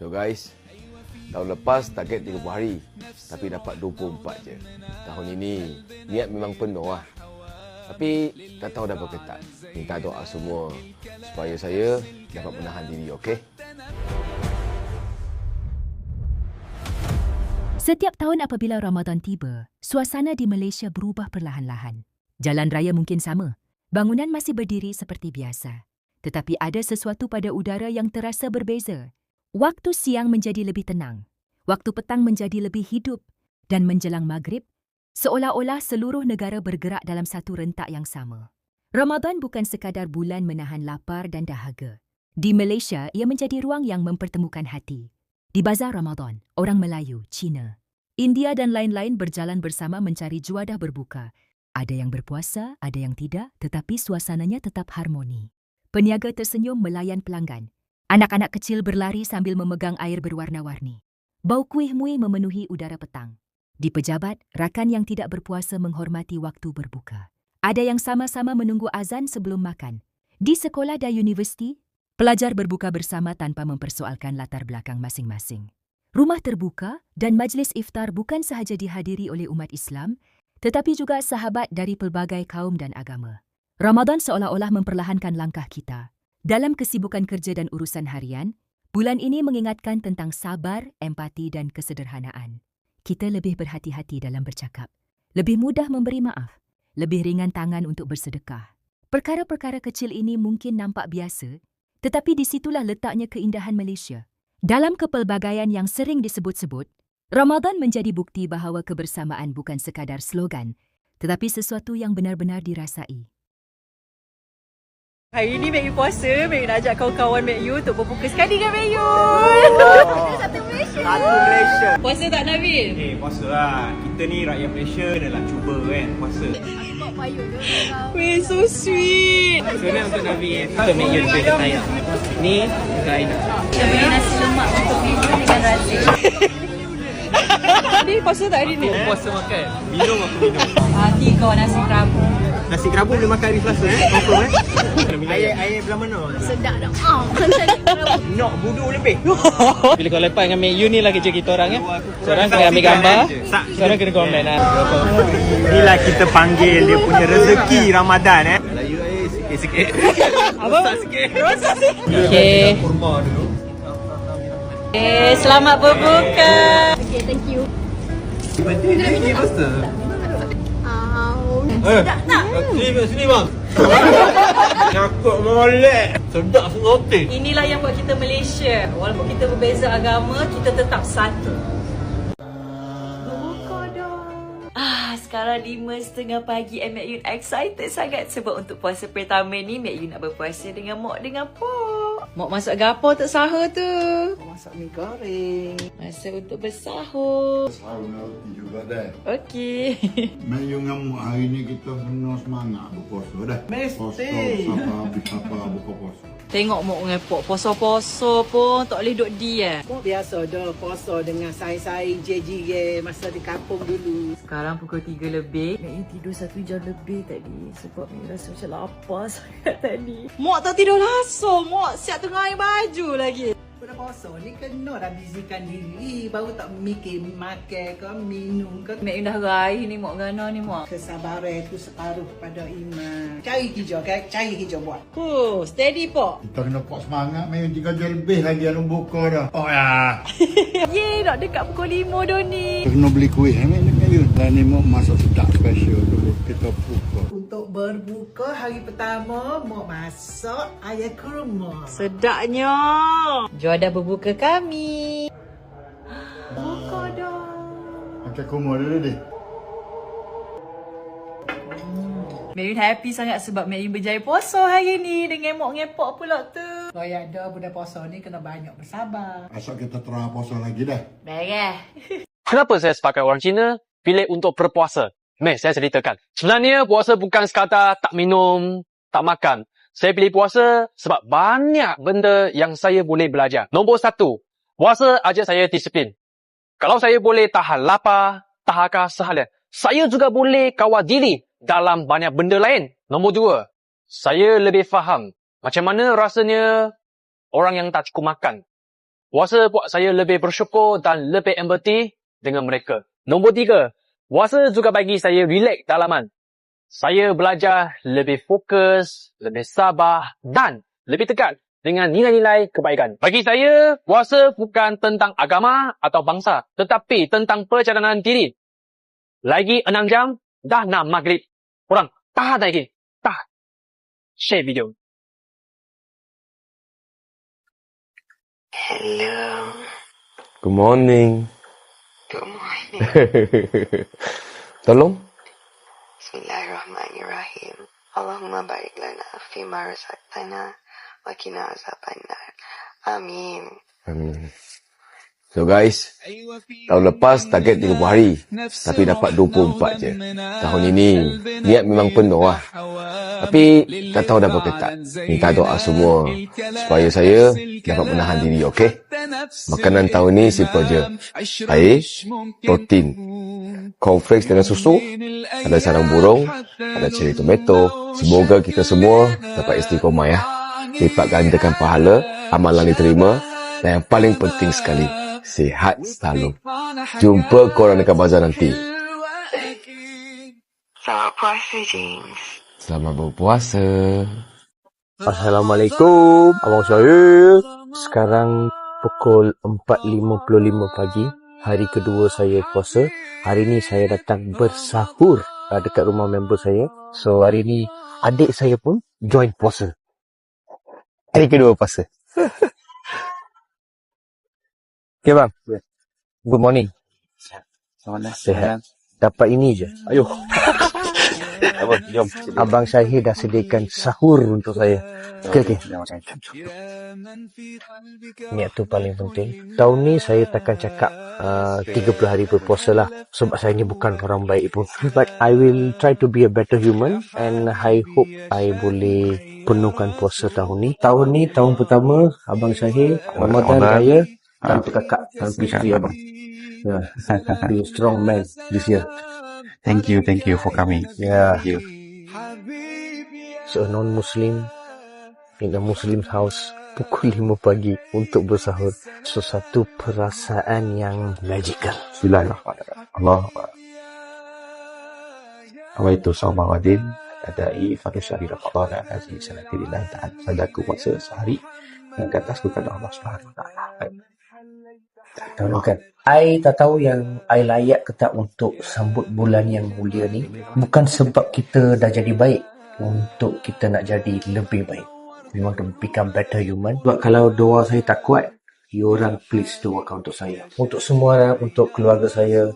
So guys, tahun lepas target 30 hari tapi dapat 24 je. Tahun ini niat memang penuh lah. Tapi tak tahu dapat ke tak. Minta doa semua supaya saya dapat menahan diri, okey? Setiap tahun apabila Ramadan tiba, suasana di Malaysia berubah perlahan-lahan. Jalan raya mungkin sama. Bangunan masih berdiri seperti biasa. Tetapi ada sesuatu pada udara yang terasa berbeza. Waktu siang menjadi lebih tenang. Waktu petang menjadi lebih hidup. Dan menjelang maghrib, seolah-olah seluruh negara bergerak dalam satu rentak yang sama. Ramadan bukan sekadar bulan menahan lapar dan dahaga. Di Malaysia, ia menjadi ruang yang mempertemukan hati. Di Bazar Ramadan, orang Melayu, Cina, India dan lain-lain berjalan bersama mencari juadah berbuka. Ada yang berpuasa, ada yang tidak, tetapi suasananya tetap harmoni. Peniaga tersenyum melayan pelanggan. Anak-anak kecil berlari sambil memegang air berwarna-warni. Bau kuih muih memenuhi udara petang. Di pejabat, rakan yang tidak berpuasa menghormati waktu berbuka. Ada yang sama-sama menunggu azan sebelum makan. Di sekolah dan universiti, pelajar berbuka bersama tanpa mempersoalkan latar belakang masing-masing. Rumah terbuka dan majlis iftar bukan sahaja dihadiri oleh umat Islam, tetapi juga sahabat dari pelbagai kaum dan agama. Ramadan seolah-olah memperlahankan langkah kita. Dalam kesibukan kerja dan urusan harian, bulan ini mengingatkan tentang sabar, empati dan kesederhanaan. Kita lebih berhati-hati dalam bercakap. Lebih mudah memberi maaf. Lebih ringan tangan untuk bersedekah. Perkara-perkara kecil ini mungkin nampak biasa, tetapi di situlah letaknya keindahan Malaysia. Dalam kepelbagaian yang sering disebut-sebut, Ramadan menjadi bukti bahawa kebersamaan bukan sekadar slogan, tetapi sesuatu yang benar-benar dirasai. Hari ni Mek Yu puasa, Mek Yu nak ajak kawan-kawan Mek Yu untuk berbuka sekali dengan Mek Yu. Satu Malaysia. Puasa tak Nabil? Puasa lah. Kita ni rakyat Malaysia dah cuba kan puasa. Weh, so sweet. Sebenarnya untuk Nabi untuk Mek Yu lebih sayang. Ni untuk Aina. Kita beli nasi lemak untuk Mek Yu dengan Razif. Nabil puasa tak hari ni? Puasa makan. Minum aku minum. Hati kau nasi kerabu. Nasi kerabu boleh makan hari Selasa confirm Air belah mana? Sedap dah. Nok budu lebih. Bila kau lepas dengan Mek Yu ni lah kerja kita orang Seorang kena ambil gambar, seorang kena komen Inilah kita panggil dia punya rezeki Ramadan Melayu sikit-sikit. Apa? Sikit. Okay. Kurma dulu. Selamat berbuka. Okay, thank you. Ini puasa. Sedap tak? Sini bang. Cakap molek. Sedap sengotik. Inilah yang buat kita Malaysia. Walaupun kita berbeza agama, kita tetap satu. Sekarang 5:30 pagi and Mek Yun excited sangat sebab untuk puasa pertama ni Mek Yun nak berpuasa dengan Mok dengan Pok. Mok masak gapo untuk sahur tu? Masak mi goreng. Masa untuk bersahur. Sahur nanti juga dah. Okey. Mek Yu ngamuk hari ni kita kena semangat berpuasa dah. Mesti. Poso siapa habis apa buka puasa. Tengok Mok dengan Pok poso-poso pun tak boleh duduk dia. Mok biasa dah puasa dengan saing-saing JG masa di kampung dulu. Sekarang pukul 3 lebih. Mek Yun tidur 1 jam lebih tadi sebab Mek Yun rasa macam lapar sangat tadi. Mok tak tidur langsung. Mok siap tengah air baju lagi. Pada puasa ni kena dah bizikan diri. Baru tak mikir makan ke minum ke. Mek Yun dah raih ni Mok gana ni Mok. Kesabaran itu separuh pada iman. Cari hijau kan? Cari hijau buat. Steady Pok. Kita kena kuat semangat. Mek Yu 3 jam lebih lagi yang buka dah. Oh ya. Yeay, nak dekat pukul 5 dah ni. Kita kena beli kuih Mek Yu. Dan ni mau masak sedap special dulu kita buka. Untuk berbuka hari pertama, Mok masak ayam kurma. Sedapnya. Juadah berbuka kami. Buka dah. Makan kurma dulu deh. Mek Yun happy sangat sebab Mek Yun berjaya puasa hari ni dengan Mok dengan Pok pula tu. Kalau ada budak puasa ni kena banyak bersabar. Asal kita terang puasa lagi dah. Beres. Kenapa saya sebagai orang Cina pilih untuk berpuasa? Mari saya ceritakan. Sebenarnya puasa bukan sekadar tak minum, tak makan. Saya pilih puasa sebab banyak benda yang saya boleh belajar. Nombor 1, puasa ajar saya disiplin. Kalau saya boleh tahan lapar, tahaka seharian, saya juga boleh kawal diri dalam banyak benda lain. Nombor 2, saya lebih faham macam mana rasanya orang yang tak cukup makan. Puasa buat saya lebih bersyukur dan lebih empati dengan mereka. Nombor 3, puasa juga bagi saya relax dalaman. Saya belajar lebih fokus, lebih sabar dan lebih tegar dengan nilai-nilai kebaikan. Bagi saya, puasa bukan tentang agama atau bangsa, tetapi tentang perjalanan diri. Lagi 6 jam, dah nak maghrib. Korang tahan lagi. Tahan. Share video. Hello. Good morning. Good morning. Tolong. Bismillahirrahmanirrahim. Allahumma barik lana fima razaqtana wa qina azabannar. Amin. Amin. So guys, tahun lepas target 30 hari, tapi dapat 24 je. Tahun ini, niat memang penuh lah. Tapi, tak tahu dah apa ketat. Minta doa semua, supaya saya dapat menahan diri, okey? Makanan tahun ni simple je. Air, protein, cornflakes dengan susu, ada sarang burung, ada ceri tomato. Semoga kita semua dapat istiqomah ya. Lipat gandakan pahala, amalan diterima, dan yang paling penting sekali, sihat selalu. Jumpa korang dekat bazar nanti. Selamat puasa, James. Selamat berpuasa. Assalamualaikum, abang saya. Sekarang pukul 4.55 pagi. Hari kedua saya puasa. Hari ni saya datang bersahur dekat rumah member saya. So hari ni adik saya pun join puasa. Hari kedua puasa. Okay bang. Good morning. Sihat. Dapat ini je. Ayuh. Abang, jom. Abang Syahir dah sediakan sahur untuk saya. Okey. Niat tu paling penting. Tahun ni saya takkan cakap 30 hari berpuasa lah. Sebab saya ni bukan orang baik pun. But I will try to be a better human. And I hope I boleh penuhkan puasa tahun ni. Tahun ni, tahun pertama, Abang Syahir, Ramadan Raya, tanpa kakak, tanpa isteri abang. Yeah. Be a strong man this year. Thank you for coming. Yeah. Thank you. So a non-Muslim in a Muslim's house pukul 5 pagi untuk bersahur. So satu perasaan yang magical. Bismillahirrahmanirrahim. Allah. Awaitu sawma wadin adai fadu syahri Ramadan aziz sanatillahi ta'ala. Sadaku puasa sehari dan ke atas kepada Allah Subhanahu wa taala. Kan? I tak tahu yang I layak ke tak untuk sambut bulan yang mulia ni. Bukan sebab kita dah jadi baik, untuk kita nak jadi lebih baik. We want to become better human. Sebab kalau doa saya tak kuat, you orang please doakan untuk saya. Untuk semua, untuk keluarga saya,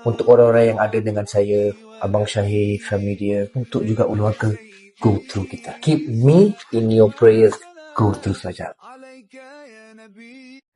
untuk orang-orang yang ada dengan saya, Abang Syahir, family dia, untuk juga keluarga, go through kita. Keep me in your prayers, go through saja.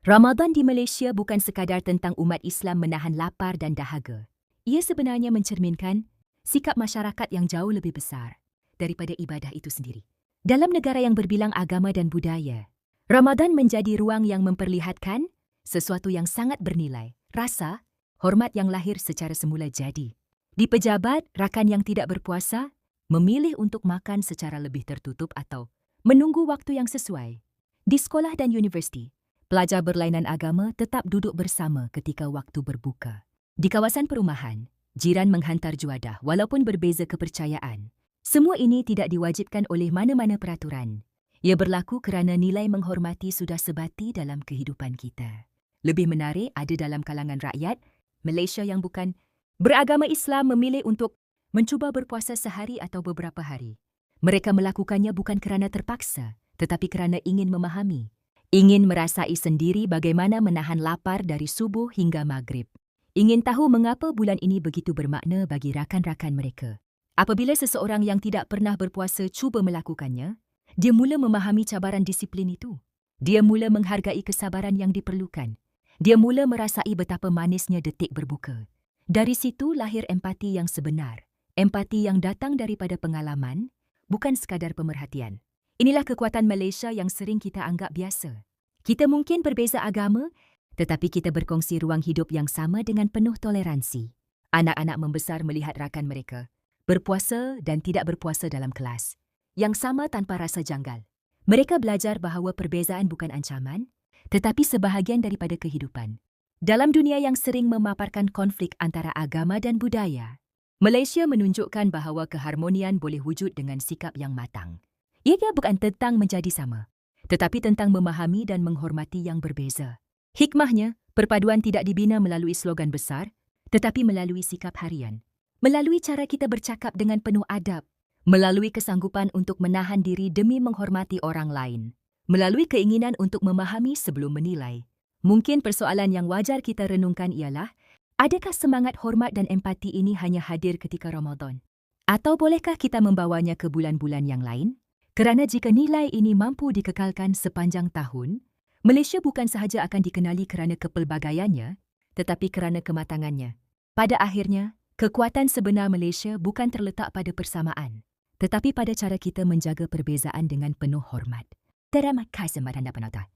Ramadan di Malaysia bukan sekadar tentang umat Islam menahan lapar dan dahaga. Ia sebenarnya mencerminkan sikap masyarakat yang jauh lebih besar daripada ibadah itu sendiri. Dalam negara yang berbilang agama dan budaya, Ramadan menjadi ruang yang memperlihatkan sesuatu yang sangat bernilai, rasa, hormat yang lahir secara semula jadi. Di pejabat, rakan yang tidak berpuasa memilih untuk makan secara lebih tertutup atau menunggu waktu yang sesuai. Di sekolah dan universiti, pelajar berlainan agama tetap duduk bersama ketika waktu berbuka. Di kawasan perumahan, jiran menghantar juadah walaupun berbeza kepercayaan. Semua ini tidak diwajibkan oleh mana-mana peraturan. Ia berlaku kerana nilai menghormati sudah sebati dalam kehidupan kita. Lebih menarik, ada dalam kalangan rakyat Malaysia yang bukan beragama Islam memilih untuk mencuba berpuasa sehari atau beberapa hari. Mereka melakukannya bukan kerana terpaksa, tetapi kerana ingin memahami. Ingin merasai sendiri bagaimana menahan lapar dari subuh hingga maghrib. Ingin tahu mengapa bulan ini begitu bermakna bagi rakan-rakan mereka. Apabila seseorang yang tidak pernah berpuasa cuba melakukannya, dia mula memahami cabaran disiplin itu. Dia mula menghargai kesabaran yang diperlukan. Dia mula merasai betapa manisnya detik berbuka. Dari situ lahir empati yang sebenar. Empati yang datang daripada pengalaman, bukan sekadar pemerhatian. Inilah kekuatan Malaysia yang sering kita anggap biasa. Kita mungkin berbeza agama, tetapi kita berkongsi ruang hidup yang sama dengan penuh toleransi. Anak-anak membesar melihat rakan mereka berpuasa dan tidak berpuasa dalam kelas, yang sama tanpa rasa janggal. Mereka belajar bahawa perbezaan bukan ancaman, tetapi sebahagian daripada kehidupan. Dalam dunia yang sering memaparkan konflik antara agama dan budaya, Malaysia menunjukkan bahawa keharmonian boleh wujud dengan sikap yang matang. Ia bukan tentang menjadi sama, tetapi tentang memahami dan menghormati yang berbeza. Hikmahnya, perpaduan tidak dibina melalui slogan besar, tetapi melalui sikap harian. Melalui cara kita bercakap dengan penuh adab, melalui kesanggupan untuk menahan diri demi menghormati orang lain, melalui keinginan untuk memahami sebelum menilai. Mungkin persoalan yang wajar kita renungkan ialah, adakah semangat hormat dan empati ini hanya hadir ketika Ramadan? Atau bolehkah kita membawanya ke bulan-bulan yang lain? Kerana jika nilai ini mampu dikekalkan sepanjang tahun, Malaysia bukan sahaja akan dikenali kerana kepelbagaiannya, tetapi kerana kematangannya. Pada akhirnya, kekuatan sebenar Malaysia bukan terletak pada persamaan, tetapi pada cara kita menjaga perbezaan dengan penuh hormat. Terima kasih, penonton.